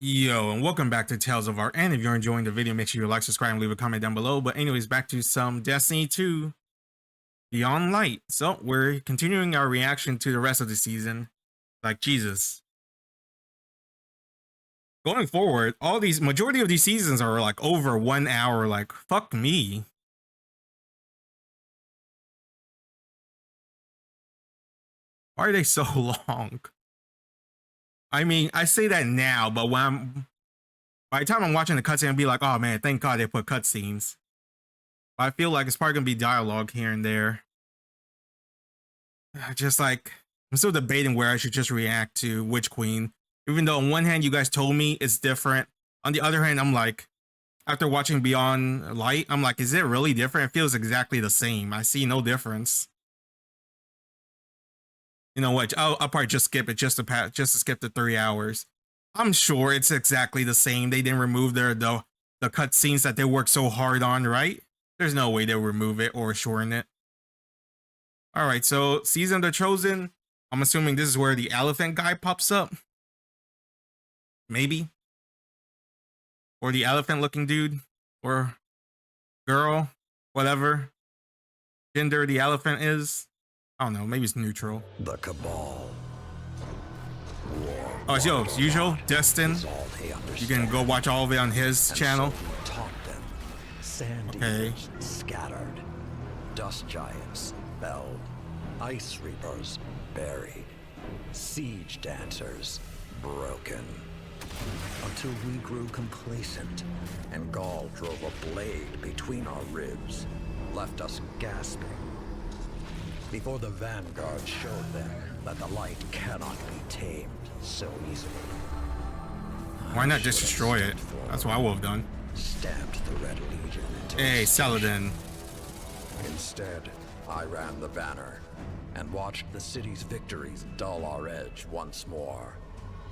Yo, and welcome back to Tales of Art. And if you're enjoying the video, make sure you like, subscribe, and leave a comment down below. But anyways, back to some Destiny 2 Beyond Light. So we're continuing our reaction to the rest of the season. Like Jesus. Going forward, majority of these seasons are like over 1 hour. Like, fuck me. Why are they so long? I mean, I say that now, but by the time I'm watching the cutscene, I'll be like, oh man, thank God they put cutscenes. I feel like it's probably gonna be dialogue here and there. Just like, I'm still debating where I should just react to Witch Queen. Even though on one hand, you guys told me it's different. On the other hand, I'm like, after watching Beyond Light, I'm like, is it really different? It feels exactly the same. I see no difference. You know what? I'll probably just skip it just to skip the 3 hours. I'm sure it's exactly the same. They didn't remove the cutscenes that they worked so hard on, right? There's no way they'll remove it or shorten it. All right, so Season of the Chosen. I'm assuming this is where the elephant guy pops up. Maybe. Or the elephant-looking dude. Or girl. Whatever gender the elephant is. I don't know, maybe it's neutral. The Cabal. Oh, it's as usual, Destin. You can go watch all of it on his channel. So taught them. Sand Okay. eaters scattered. Dust giants felled. Ice reapers buried. Siege dancers broken. Until we grew complacent, and Gaul drove a blade between our ribs, left us gasping. Before the Vanguard showed them that the light cannot be tamed so easily. Why not just destroy it? That's what I would have done. Stamped the Red Legion into Hey, Saladin. Instead, I ran the banner and watched the city's victories dull our edge once more.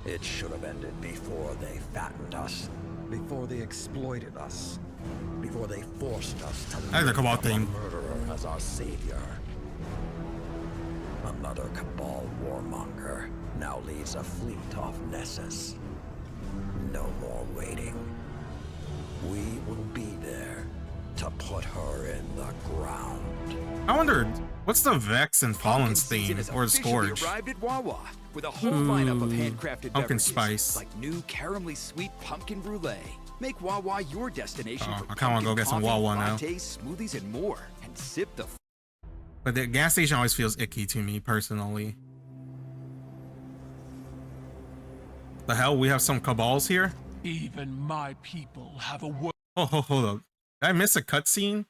It should have ended before they fattened us, before they exploited us, before they forced us to That's a Cabal thing. murderer as our savior. Another Cabal warmonger now leads a fleet off Nessus. No more waiting. We will be there to put her in the ground. I wondered, what's the Vex and Fallen's theme, or the Scourge? Arrived at Wawa with a whole lineup of handcrafted pumpkin beverages, spice. like new caramelly sweet pumpkin brulee. Make Wawa your destination for I kinda wanna go get some pumpkin Wawa coffee, now. lattes, smoothies, and more. And sip the But the gas station always feels icky to me, personally. The hell, we have some Cabals here? Even my people have a word. Oh, hold up. Did I miss a cutscene?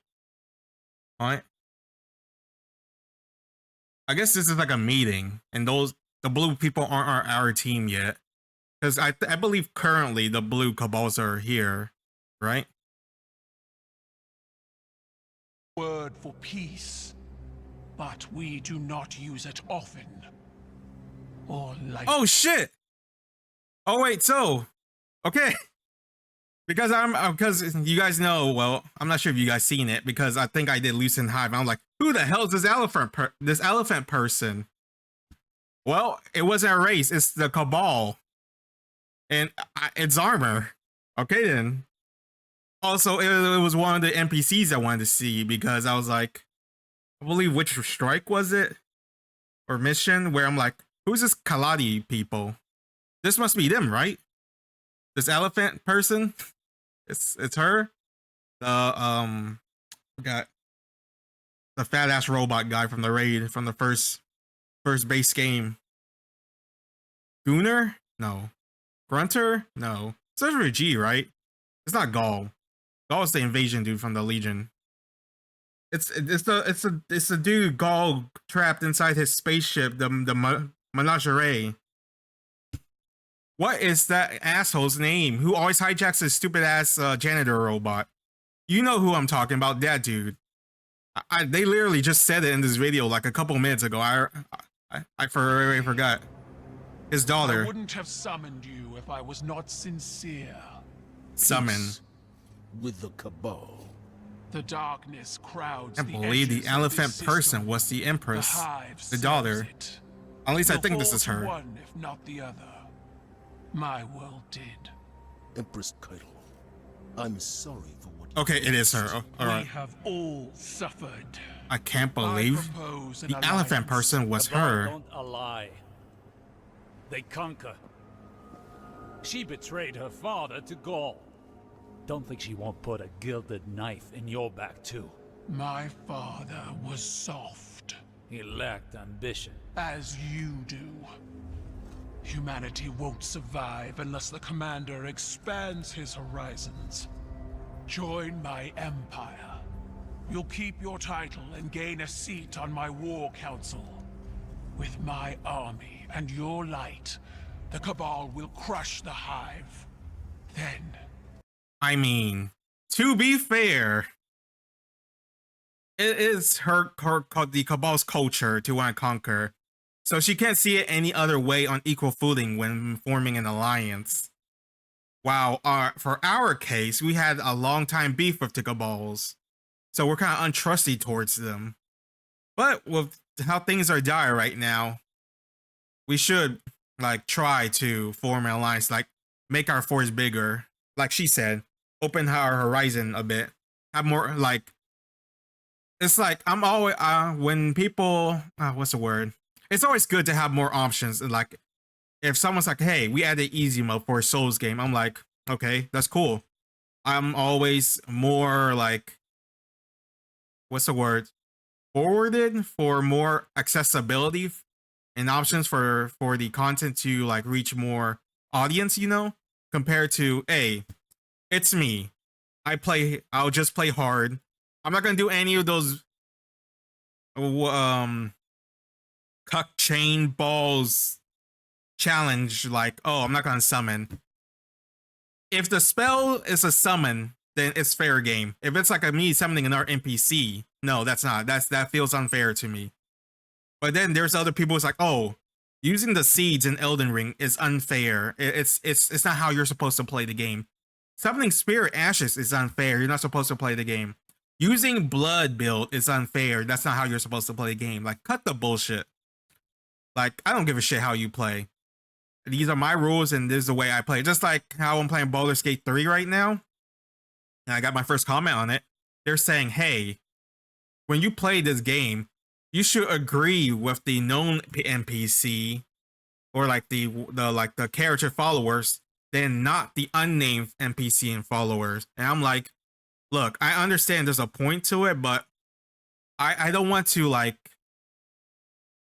Alright. I guess this is like a meeting, and the blue people aren't our team yet. Because I believe currently the blue Cabals are here, right? Word for peace, but we do not use it often. Or like Oh shit! Oh wait, so okay. Because because you guys know, well, I'm not sure if you guys seen it, because I think I did Lucent Hive. I'm like, who the hell is this elephant person? Well, it wasn't a race, it's the Cabal. And it's armor. Okay then. Also, it was one of the NPCs I wanted to see, because I was like, I believe which strike was it? Or mission, where I'm like, who's this Kaladi people? This must be them, right? This elephant person? It's her. Got the fat ass robot guy from the raid from the first base game. Gunner? No. Grunter? No. It's a G, right? It's not Gaul. Gaul is the invasion dude from the Legion. It's the dude Gaul trapped inside his spaceship, the Menagerie. What is that asshole's name who always hijacks his stupid ass janitor robot? You know who I'm talking about, that dude. They literally just said it in this video like a couple minutes ago. I forgot. His daughter. I wouldn't have summoned you if I was not sincere. Summon. Peace with the Cabal. The darkness crowds. I believe the elephant person was the Empress, the daughter. At least I think this is her. One, if not the other. My world did. Empress Keitel, I'm sorry for what Okay, it is her. Oh, all We right. have all suffered. I can't I believe propose an the elephant alliance. person was Cabal her. don't ally. They conquer. She betrayed her father to Gaul. Don't think she won't put a gilded knife in your back too. My father was soft, He lacked ambition. as you do. Humanity won't survive unless the commander expands his horizons. Join my empire. You'll keep your title and gain a seat on my war council. With my army and your light, the Cabal will crush the Hive. Then, I mean, to be fair, it is the Cabal's culture to want to conquer. So she can't see it any other way on equal footing when forming an alliance. While for our case, we had a long time beef with the Cabals. So we're kind of untrusty towards them. But with how things are dire right now, we should like try to form an alliance, like make our force bigger. Like she said, open our horizon a bit. Have more like it's like I'm always when people what's the word? It's always good to have more options. Like if someone's like, "Hey, we added easy mode for a Souls game," I'm like, "Okay, that's cool." I'm always more like what's the word? Forwarded for more accessibility and options for the content to like reach more audience, you know, compared to, "Hey, it's me. I'll just play hard. I'm not gonna do any of those cuck chain balls challenge, like, oh, I'm not gonna summon." If the spell is a summon, then it's fair game. If it's like a me summoning another NPC, no, that's not. That feels unfair to me. But then there's other people who's like, oh, using the seeds in Elden Ring is unfair. It's not how you're supposed to play the game. Summoning Spirit Ashes is unfair. You're not supposed to play the game. Using Blood build is unfair. That's not how you're supposed to play the game. Like, cut the bullshit. Like, I don't give a shit how you play. These are my rules, and this is the way I play. Just like how I'm playing Baldur's Gate 3 right now. And I got my first comment on it. They're saying, hey, when you play this game, you should agree with the known NPC or like the character followers, then not the unnamed NPC and followers. And I'm like, look, I understand there's a point to it, but I don't want to like,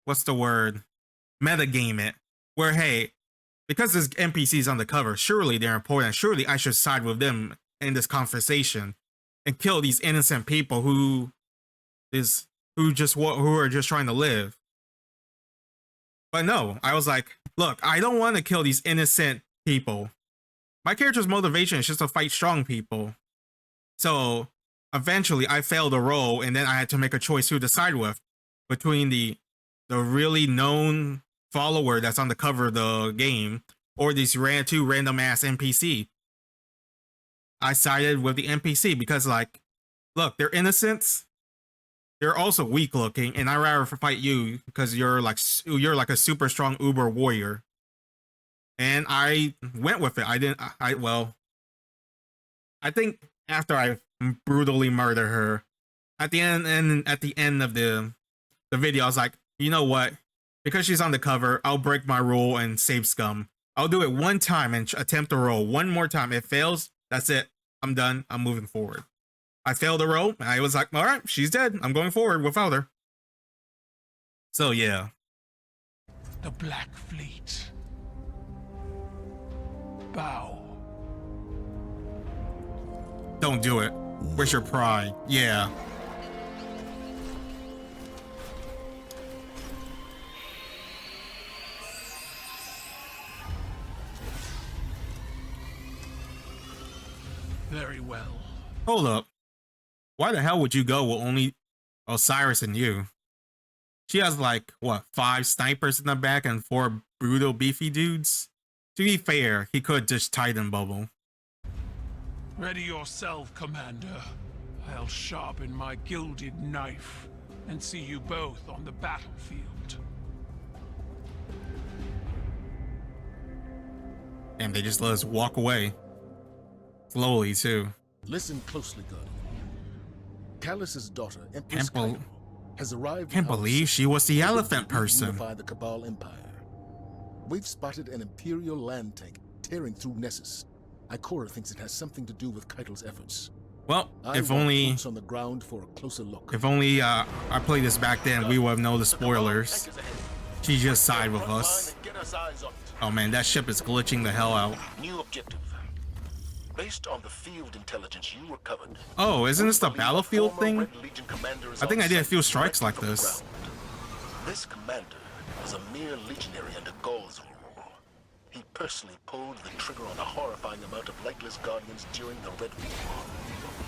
what's the word? Metagame it. Where, hey, because this NPC is on the cover, surely they're important. Surely I should side with them in this conversation and kill these innocent people who are just trying to live. But no, I was like, look, I don't want to kill these innocent people. My character's motivation is just to fight strong people. So eventually I failed a role, and then I had to make a choice who to side with between the really known follower that's on the cover of the game or these two random ass NPC. I sided with the NPC because, like, look, they're innocents. They're also weak looking, and I'd rather fight you because you're like a super strong Uber warrior. And I went with it. I think after I brutally murder her, at the end of the video, I was like, you know what? Because she's on the cover, I'll break my rule and save scum. I'll do it one time and attempt the roll. One more time. If it fails, that's it. I'm done. I'm moving forward. I failed the roll, and I was like, all right, she's dead. I'm going forward without her. So, yeah. the Black Fleet. Bow. Don't do it. Where's your pride? Yeah. Very well. Hold up. Why the hell would you go with only Osiris and you? She has like, what, 5 snipers in the back and 4 brutal beefy dudes? To be fair, he could just Titan bubble. Ready yourself, Commander. I'll sharpen my gilded knife and see you both on the battlefield. And they just let us walk away. Slowly too. Listen closely, Guardian. Callus's daughter, Empress Can't bel- Kaido, has arrived. Can't in our believe system, she was the hoping elephant to person. reunify the Cabal Empire. We've spotted an Imperial land tank tearing through Nessus. Ikora thinks it has something to do with Keitel's efforts. Well, I if want only boots on the ground for a closer look. I played this back then, we would have known the spoilers. She just sided with us. Oh man, that ship is glitching the hell out. New objective. Based on the field intelligence you recovered. Oh, isn't this the battlefield thing? I think I did a few strikes like this. This commander was a mere legionary under Gaul's rule. He personally pulled the trigger on a horrifying amount of lightless guardians during the Red War.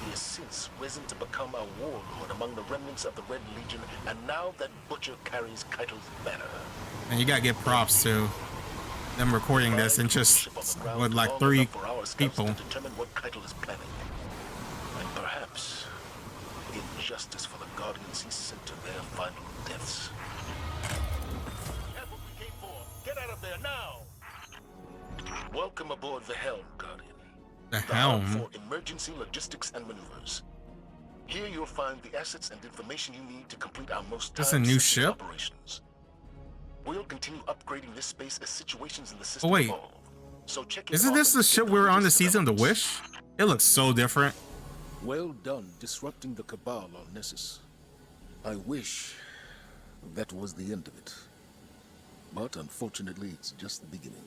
He has since risen to become a warlord among the remnants of the Red Legion, and now that butcher carries Keitel's banner. And you gotta give props to them recording this and just with like 3 people. To determine what Keitel is planning. And perhaps, in justice for the guardians he sent to their final deaths. That's what we came for. Get out of there now! Welcome aboard the Helm, Guardian. The Helm? For emergency logistics and maneuvers. Here you'll find the assets and information you need to complete our most That's a new time-sensitive ship? operations. We'll continue upgrading this space as situations in the system Oh wait, evolve. So check isn't this the ship we were on the season of The Wish? It looks so different. Well done disrupting the Cabal on Nessus. I wish that was the end of it. But unfortunately, it's just the beginning.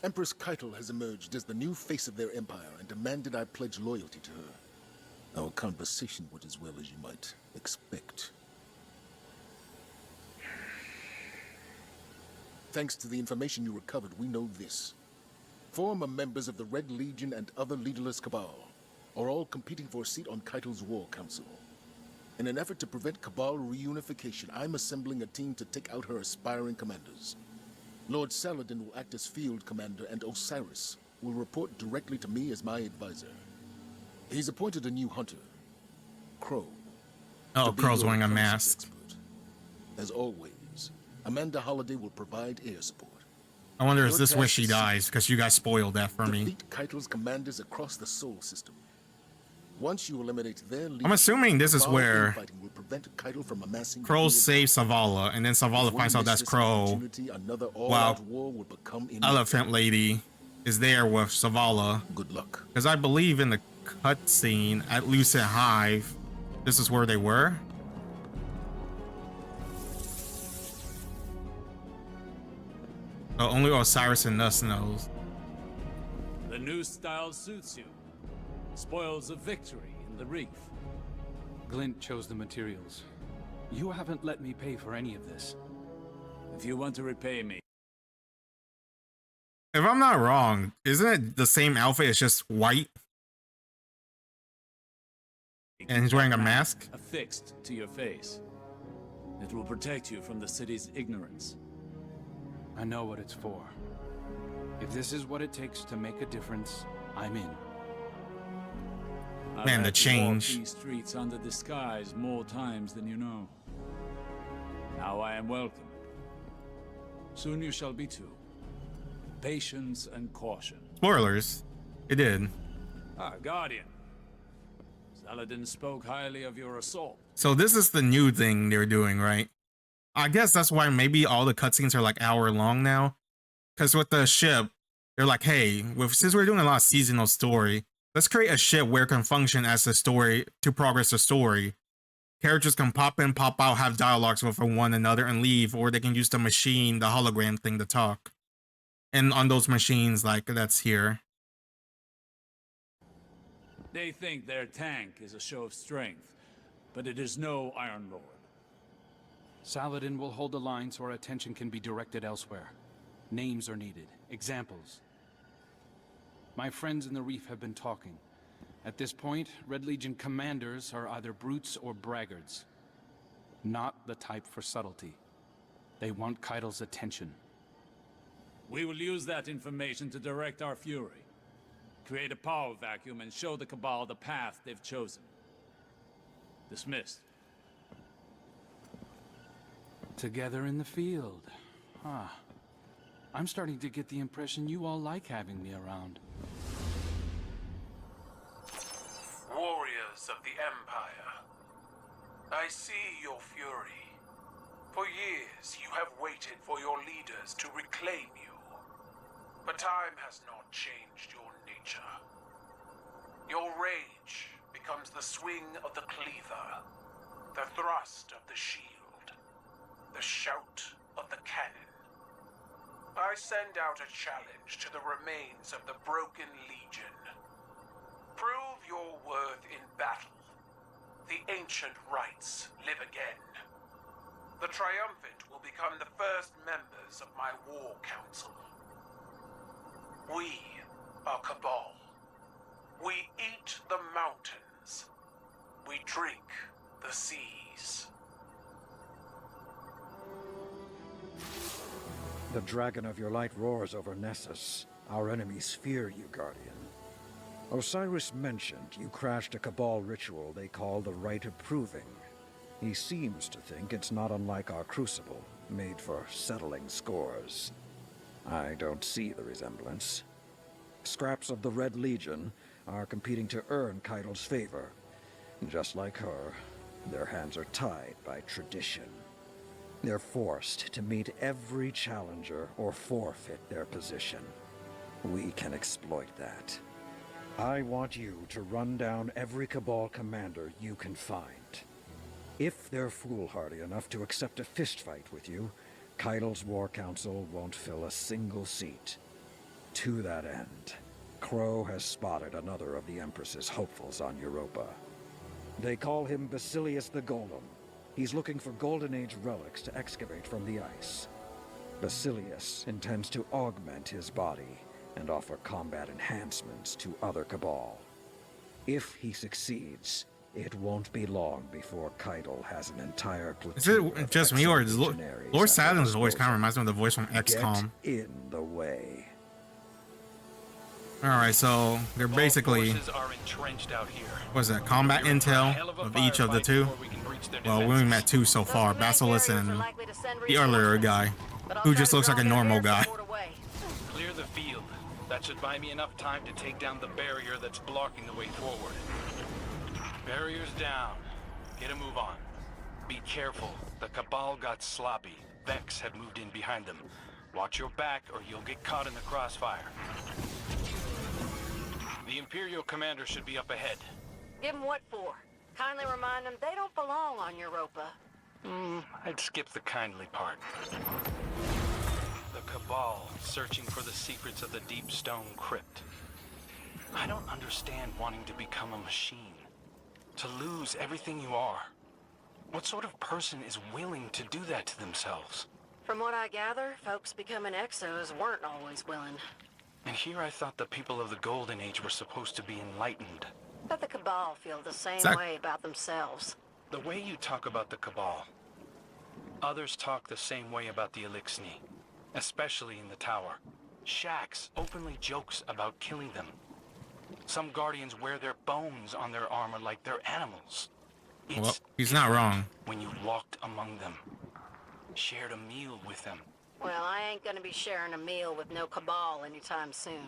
Empress Keitel has emerged as the new face of their empire and demanded I pledge loyalty to her. Our conversation went as well as you might expect. Thanks to the information you recovered, we know this. Former members of the Red Legion and other leaderless Cabal are all competing for a seat on Keitel's War Council. In an effort to prevent Cabal reunification, I'm assembling a team to take out her aspiring commanders. Lord Saladin will act as field commander, and Osiris will report directly to me as my advisor. He's appointed a new hunter, Crow. Oh, to be Crow's your wearing a concept mask. expert. As always, Amanda Holliday will provide air support. I wonder, is Your this where task she is dies? Because you guys spoiled that for me. defeat Keitel's commanders across the Sol system. Once you eliminate their leader, I'm assuming this is Cabal where infighting will prevent Keitel from amassing Crow field saves power. Zavala, and then Zavala If we finds out miss that's this Crow. opportunity, another Wow. all-out war will become inevitable. Elephant Lady is there with Zavala. Good luck. Because I believe in the cutscene at Lucid Hive, this is where they were. So only Osiris and us knows. The new style suits you. Spoils of victory in the reef. Glint chose the materials. You haven't let me pay for any of this. If you want to repay me, If I'm not wrong, isn't it the same outfit? It's just white. And he's wearing a mask? affixed to your face. It will protect you from the city's ignorance. I know what it's for. If this is what it takes to make a difference, I'm in. I've Man, the had to walk change. these streets under disguise more times than you know. Now I am welcome. Soon you shall be too. Patience and caution. Spoilers. It did. Ah, Guardian. Saladin spoke highly of your assault. So this is the new thing they're doing, right? I guess that's why maybe all the cutscenes are like hour long now. Because with the ship, they're like, hey, since we're doing a lot of seasonal story, let's create a ship where it can function as a story to progress the story. Characters can pop in, pop out, have dialogues with one another and leave, or they can use the machine, the hologram thing to talk. And on those machines, like that's here. They think their tank is a show of strength, but it is no Iron Lord. Saladin will hold the line so our attention can be directed elsewhere. Names are needed. Examples. My friends in the reef have been talking. At this point, Red Legion commanders are either brutes or braggarts. Not the type for subtlety. They want Keitel's attention. We will use that information to direct our fury. Create a power vacuum and show the Cabal the path they've chosen. Dismissed. Together in the field. Huh. I'm starting to get the impression you all like having me around. members of the Empire. I see your fury. For years, you have waited for your leaders to reclaim you. But time has not changed your nature. Your rage becomes the swing of the cleaver, the thrust of the shield, the shout of the cannon. I send out a challenge to the remains of the Broken Legion. Prove your worth in battle. The ancient rites live again. The triumphant will become the first members of my war council. We are Cabal. We eat the mountains. We drink the seas. The dragon of your light roars over Nessus. Our enemies fear you, Guardian. Osiris mentioned you crashed a Cabal ritual they call the Rite of Proving. He seems to think it's not unlike our Crucible, made for settling scores. I don't see the resemblance. Scraps of the Red Legion are competing to earn Keitel's favor. Just like her, their hands are tied by tradition. They're forced to meet every challenger or forfeit their position. We can exploit that. I want you to run down every Cabal commander you can find. If they're foolhardy enough to accept a fistfight with you, Keitel's War Council won't fill a single seat. To that end, Crow has spotted another of the Empress's hopefuls on Europa. They call him Basilius the Golem. He's looking for Golden Age relics to excavate from the ice. Basilius intends to augment his body and offer combat enhancements to other Cabal. If he succeeds, it won't be long before Keitel has an entire platoon. Is it just me, or does Lord Saturn's voice kind of reminds me of the voice from XCOM? Get in the way. Alright, so they're basically, are entrenched out here. what's that, combat intel of each of the two? Well, we only met two so far, Basilius and the earlier guy, who just looks like a normal guy. Clear the field. That should buy me enough time to take down the barrier that's blocking the way forward. Barrier's down. Get a move on. Be careful. The Cabal got sloppy. Vex had moved in behind them. Watch your back or you'll get caught in the crossfire. The Imperial commander should be up ahead. Give them what for? Kindly remind them they don't belong on Europa. I'd skip the kindly part. The Cabal, searching for the secrets of the Deep Stone Crypt. I don't understand wanting to become a machine. To lose everything you are. What sort of person is willing to do that to themselves? From what I gather, folks becoming exos weren't always willing. And here I thought the people of the Golden Age were supposed to be enlightened. But the Cabal feel the same way about themselves. The way you talk about the Cabal, others talk the same way about the Elixni, especially in the tower. Shax openly jokes about killing them. Some Guardians wear their bones on their armor like they're animals. Well, he's not wrong. When you walked among them, shared a meal with them. Well, I ain't gonna be sharing a meal with no Cabal anytime soon.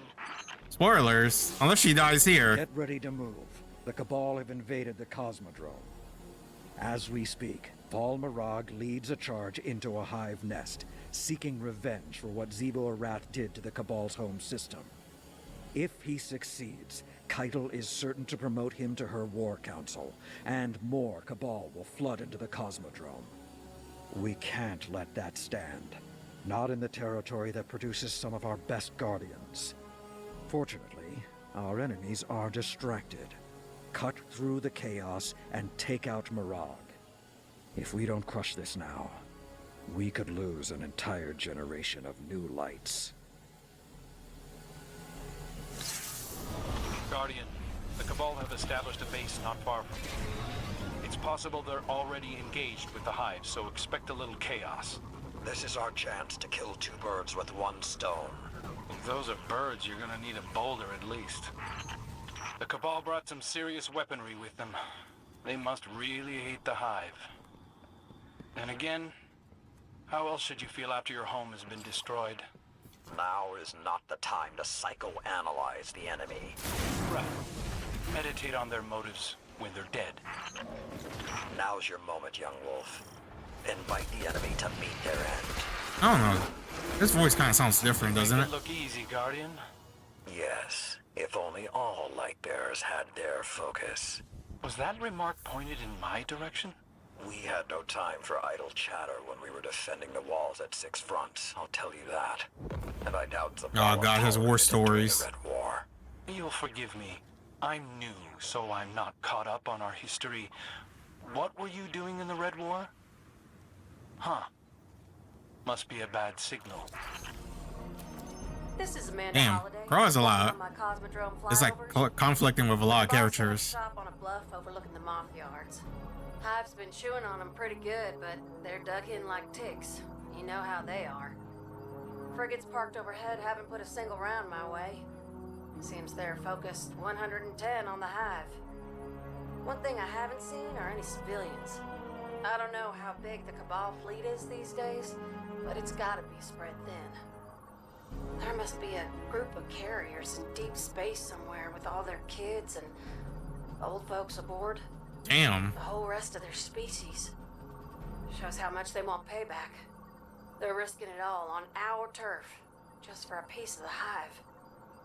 Spoilers, unless she dies here. Get ready to move. The Cabal have invaded the Cosmodrome. As we speak, Paul Mirag leads a charge into a hive nest, seeking revenge for what Zibo Arat did to the Cabal's home system. If he succeeds, Keitel is certain to promote him to her war council, and more Cabal will flood into the Cosmodrome. We can't let that stand. Not in the territory that produces some of our best Guardians. Fortunately, our enemies are distracted. Cut through the chaos and take out Mirag. If we don't crush this now, we could lose an entire generation of new lights. Guardian, the Cabal have established a base not far from you. It's possible they're already engaged with the hive, so expect a little chaos. This is our chance to kill two birds with one stone. If those are birds, you're gonna need a boulder at least. The Cabal brought some serious weaponry with them. They must really hate the hive. And again, how else should you feel after your home has been destroyed? Now is not the time to psychoanalyze the enemy. Right. Meditate on their motives. when they're dead. Now's your moment, young wolf. Invite the enemy to meet their end. I don't know. This voice kind of sounds different, doesn't Make it? look easy, Guardian. Yes, if only all Lightbearers had their focus. Was that remark pointed in my direction? We had no time for idle chatter when we were defending the walls at Six Fronts, I'll tell you that. And I doubt the Oh god, his war stories. Red War. You'll forgive me. I'm new, so I'm not caught up on our history. What were you doing in the Red War? Huh. Must be a bad signal. This is Amanda Damn, Holiday. Crow is a lot. On my Cosmodrome It's like flyovers. conflicting with a lot of Boss set up characters. shop on a bluff overlooking the moth yards. Hive's been chewing on them pretty good, but they're dug in like ticks. You know how they are. Frigates parked overhead haven't put a single round my way. Seems they're focused 110 on the Hive. One thing I haven't seen are any civilians. I don't know how big the Cabal fleet is these days, but it's gotta be spread thin. There must be a group of carriers in deep space somewhere with all their kids and old folks aboard. Damn. The whole rest of their species. Shows how much they want payback. They're risking it all on our turf, just for a piece of the Hive.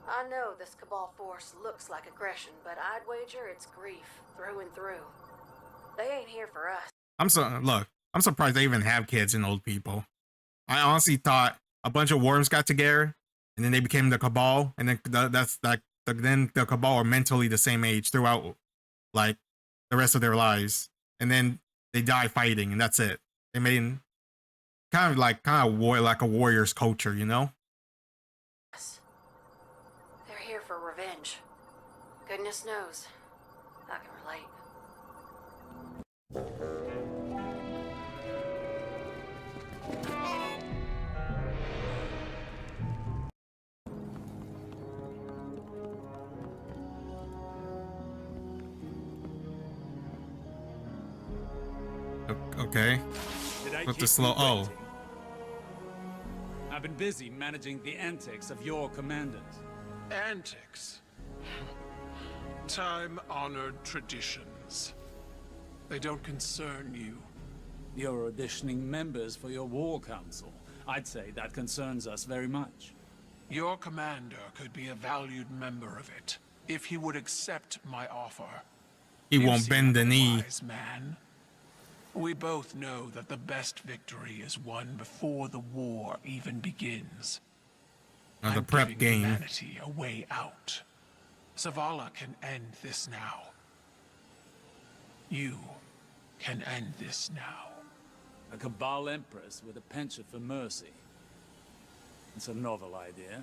I know this Cabal force looks like aggression, but I'd wager it's grief through and through. They ain't here for us. I'm surprised they even have kids and old people. I honestly thought a bunch of worms got together and then they became the Cabal, and then then the Cabal are mentally the same age throughout like the rest of their lives, and then they die fighting, and that's it. They made kind of war, like a warrior's culture, you know? They're here for revenge. Goodness knows, I can relate. Okay. Did I With the keep slow. you Oh, waiting? I've been busy managing the antics of your commanders. Antics. Time-honored traditions. They don't concern you. You're auditioning members for your war council. I'd say that concerns us very much. Your commander could be a valued member of it, if he would accept my offer. he You won't seem bend the like a knee. wise man. We both know that the best victory is won before the war even begins. The I'm prep giving game. humanity a way out. Zavala can end this now. You can end this now. A Cabal Empress with a penchant for mercy. It's a novel idea.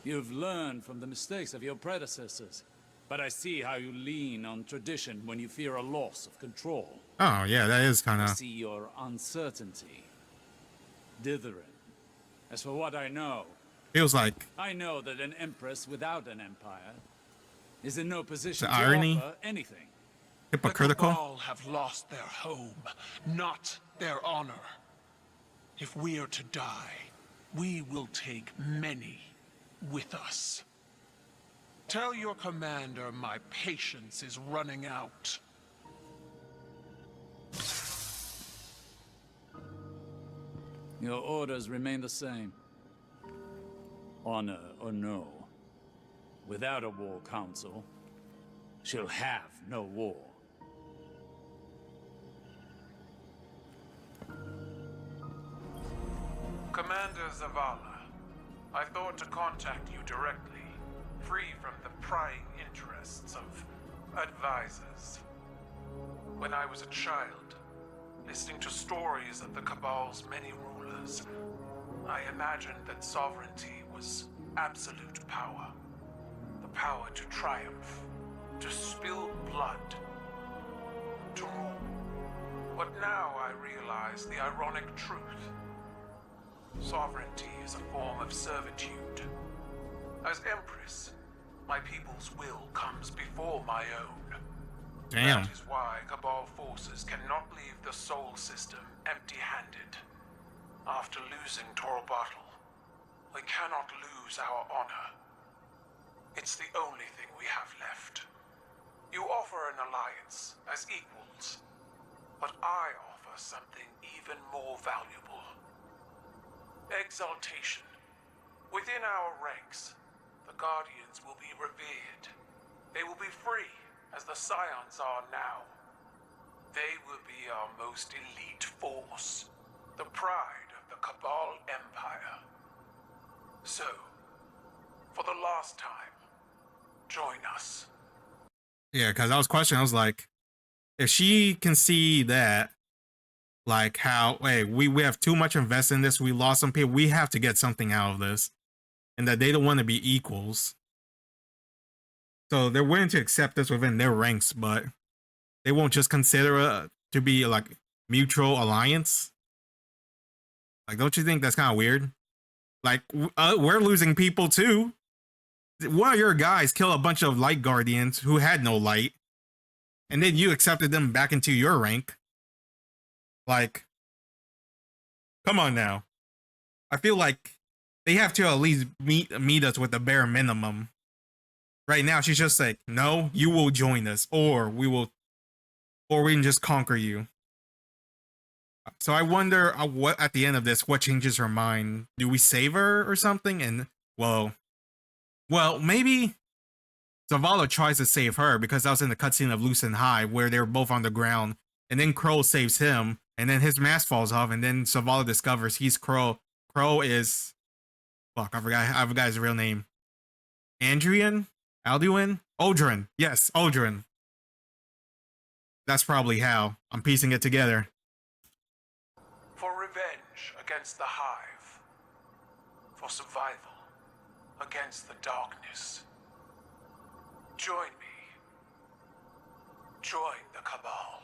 You've learned from the mistakes of your predecessors, but I see how you lean on tradition when you fear a loss of control. Oh yeah, that is kind I of. see your uncertainty. Dithering. As for what I know, Feels like I know that an Empress without an empire is in no position The to irony? offer anything. hypocritical. The Cabal have lost their home, not their honor. If we are to die, we will take many with us. Tell your commander my patience is running out. Your orders remain the same. Honor or no, without a war council, she'll have no war. Commander Zavala, I thought to contact you directly, free from the prying interests of advisors. When I was a child, listening to stories of the Cabal's many rulers, I imagined that sovereignty was absolute power. The power to triumph, to spill blood, to rule. But now I realize the ironic truth. Sovereignty is a form of servitude. As Empress, my people's will comes before my own. Damn. That is why Cabal forces cannot leave the Sol system empty-handed. After losing Torobatl, we cannot lose our honor. It's the only thing we have left. You offer an alliance as equals, but I offer something even more valuable. Exaltation. Within our ranks, the Guardians will be revered. They will be free, as the Scions are now. They will be our most elite force, the pride of the Cabal Empire. So, for the last time, join us. Yeah, because I was questioning, I was like, if she can see that, like how, hey, we have too much invested in this, we lost some people, we have to get something out of this. And that they don't want to be equals. So they're willing to accept this within their ranks, but they won't just consider it to be like mutual alliance. Like, don't you think that's kind of weird? Like, we're losing people too. One of your guys killed a bunch of light guardians who had no light, and then you accepted them back into your rank. Like, come on now. I feel like they have to at least meet us with the bare minimum. Right now, she's just like, no, you will join us, or we can just conquer you. So I wonder what at the end of this, what changes her mind? Do we save her or something? And well, maybe Zavala tries to save her because that was in the cutscene of Lucen High where they were both on the ground, and then Crow saves him, and then his mask falls off, and then Zavala discovers he's Crow. Crow is, fuck, I forgot his real name. Alduin? Aldrin. Yes, Aldrin. That's probably how. I'm piecing it together. For revenge against the Hive. For survival against the darkness. Join me. Join the Cabal.